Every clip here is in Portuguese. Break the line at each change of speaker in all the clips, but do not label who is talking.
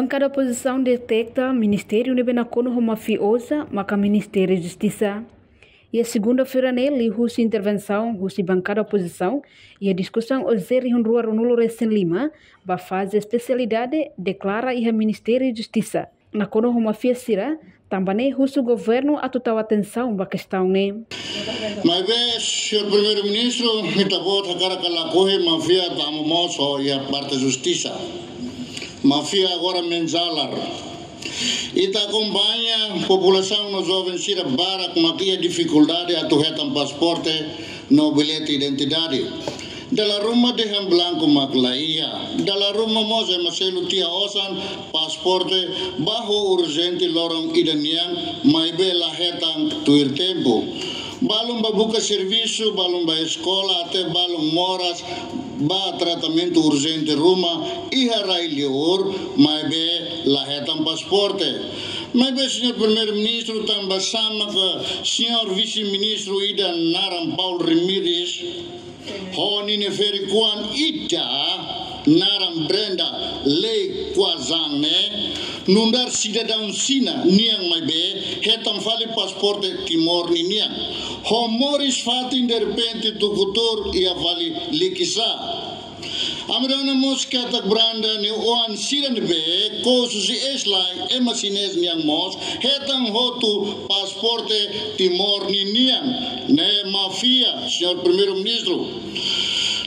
Bancada da oposição detecta Ministério de Benacono mafiosa, maka Ministério da Justiça. E a segunda-feira nele, a intervenção, a bancada da oposição e a discussão o Zé Rua Ronulo Recém Lima, vai fazer especialidade, declara o Ministério da Justiça. Na Cono mafia sira, também o governo a total atenção para a questão, né?
Mas, senhor primeiro-ministro, kita buat agora que corre mafia da moço e a parte da justiça. Mafia agora mensalar. Ita acompanha a população nos jovens sira bara com aqui a dificuldade a torretar passaporte no bilhete de identidade. Dalla rumah dehan blanco maklaia. Dalla rumah moza maselu tia osan pasporte baho urgente lorong idanian mai bela hetang tuir tempo. Balum babuka serviço, balum ba escola, até balum moras, ba tratamento urgente rumah, iha railior, mai be la hetang pasporte. Mas bem, senhor primeiro-ministro, também sama que senhor vice-ministro Ida Naram Paulo Ramírez, Honi neferi kuan ita naram Brenda lei kuazang ne nundar cidadão sina niang mai be hetam fali pasporte Timor ni niang homoris fatin de repente tu kutur ia vali likisa Amrana mosca tak branda ni oan siran be ko susi eslai emasines niang mos hetang hotu pasporte Timor ni niang ne mafia senhor primeiro-ministro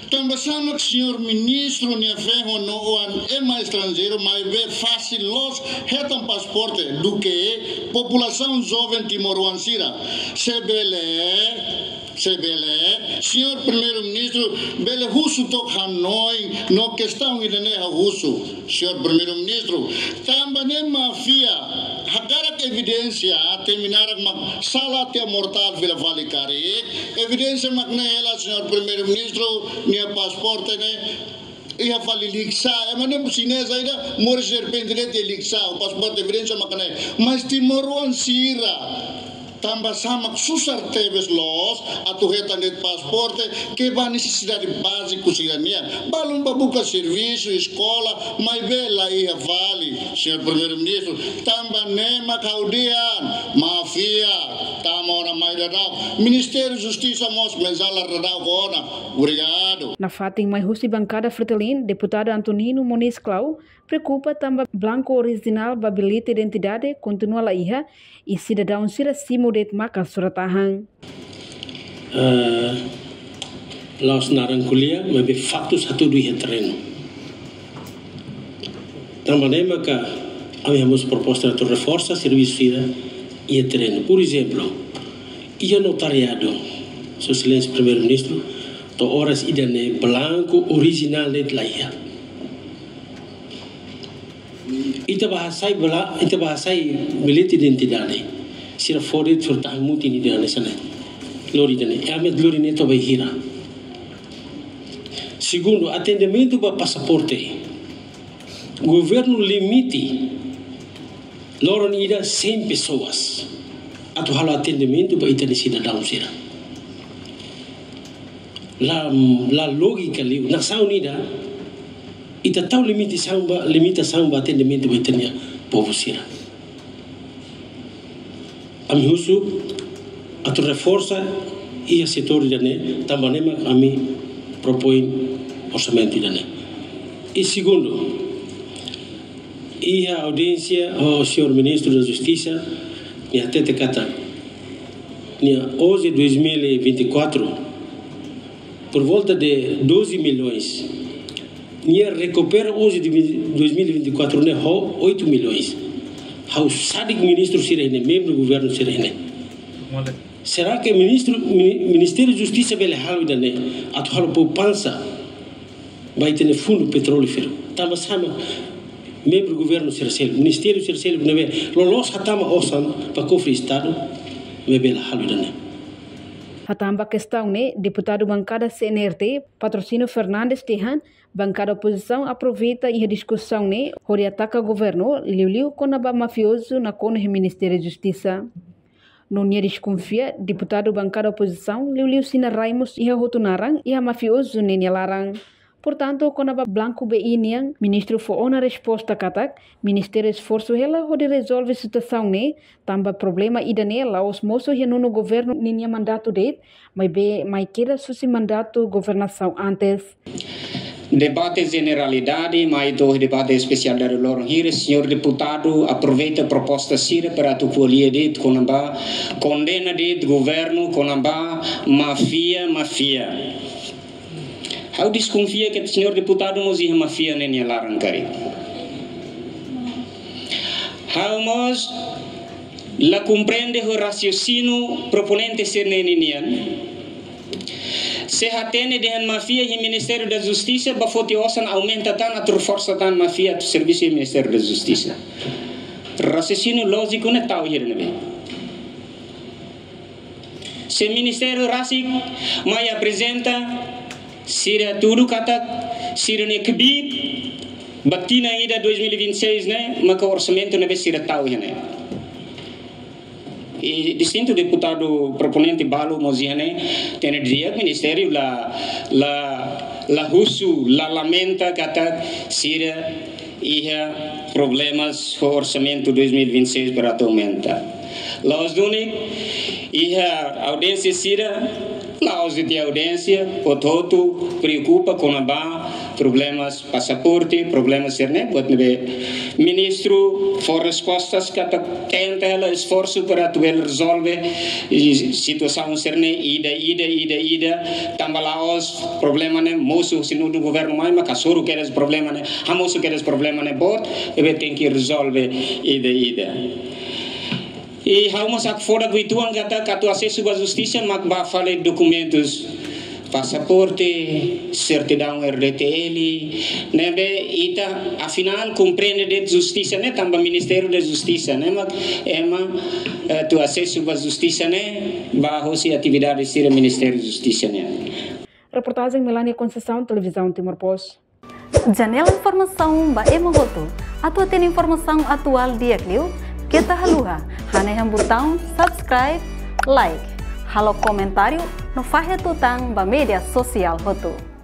também sama senhor ministro ni ferro no oan ema estrangeiro mais be fácil los hetang pasporte do que população jovem timoruansira sebele senhor primeiro-ministro bele russo tok Hanoi no questão idane russo senhor primeiro-ministro também mafia agora que evidência terminar mak sala te mortal vila valicari evidência mak ela senhor primeiro-ministro nia pasporte ne ia fali liksa emane chinês ainda moris serpentine te liksa o pasporte evidência mak ne mas timoruansira tambah sama susar tebes los atau hetan det pasporte que va necessidade básica sirania balum babuka serviço escola mai bela ia vale senhor primeiro-ministro tambah nema kaudian mafia tamora mai dadau Ministério da Justiça mos mensalar dadau kona obrigado
na fating mai husi bancada Fretilin deputado Antonino Moniz Clau preocupa também blanco original babilite identidade continua lá iha e cidadão sira simudet maka suratahan
laos narang kuliah mabe faktu satu dua terreno também maka kami harus proposta untuk reforça serviço sira e terreno por exemplo ia notariado seu silêncio primeiro-ministro to horas idane blanco original det laia ita bahasai bilhete de identidade sira fode surtah muti ni dane sana lori dane amet lori neto vai hira segundo atendimento para passaporte governo limite loron ida 100 pessoas atau hal atendimento para ita cidadão sira la lógica li na saunida ita tahu limitação atendimento para itania povo sira ami husu atau reforça e a setor dane também ami propõe orçamento dane e segundo e a audiência ao senhor ministro da Justiça e até te kata nia hoje 2024 por volta de 12 milhões nia recupera hoje de 2024 ne 8 milhões how sadik ministro sirene membro do governo sirene será que Ministério da Justiça bele halu dane atau halu poupança vai ter fundo petrolífero tama sama membro do governo sirene Ministério sirene nebe lolos hatama osan para cofre estado bele halu dane
Hatamba questão né deputado bancada CNRT Patrocínio Fernandes Tehan bancada oposição aproveita e a discussão né onde ataca o governo liu com a mafioso na cona do Ministério da Justiça não ia desconfia deputado bancada oposição liu sina Raimus e a rotunarang e a mafioso nem larang Portanto, quando a Blanco BI niang, ministro foi uma resposta katak, ministério esforço ela de resolver a situação né, também problema ida nela, os moços já no governo ninha mandato dele, mas queda susi mandato governação antes.
Debate generalidade, mas do debate especial dari Lorong Hire, senhor deputado aproveita a proposta Sira para tu colher de conamba condena de governo conamba mafia. How desconfia que o senhor deputado nos ia mafia nem larang kari. How mos la comprende o raciocínio proponente ser nenian. Se hatene dengan mafia e Ministério da Justiça, bafoti osan aumenta tan atau força tan mafia do serviço e Ministério da Justiça. Raciocínio lógico não tahu hier nebe. Se Ministério Rasik mai apresenta sira tudo kata sira ne kebit batina ida 2026 né, maka orçamento nebe sira tahu hier né. E distinto deputado proponente Balu Moziane tem dia ministério la husu la lamenta kata sira ia problemas o orçamento 2026 para aumenta. Laos duni ia audiência sira laos de audiência pototo preocupa com a problemas passaporte, problemas serne buat nebe ministro for respostas kata tenta ela esforço para tu resolver situação serne ida tambah laos problema ne musuh sinu do governo mai maka suru queres problema ne hamusu queres problema ne bot ebe tem que resolver ida e haumas ak fora guituan kata katu acesso à justiça mak ba fale documentos passaporte, certidão RDTL, nebe ita afinal compreende de justiça né, também Ministério da Justiça né, mas tu acesso à justiça né, bajo se atividade do Ministério da Justiça né.
Reportagem Melania Conceição, Televisão Timor-Poste.
Janela informação ba emogoto. Atua tem informação atual dia Clio, kita haluha, haneham botão subscribe, like. Halo komentário no Fahia Tutang ba media sosial hotu.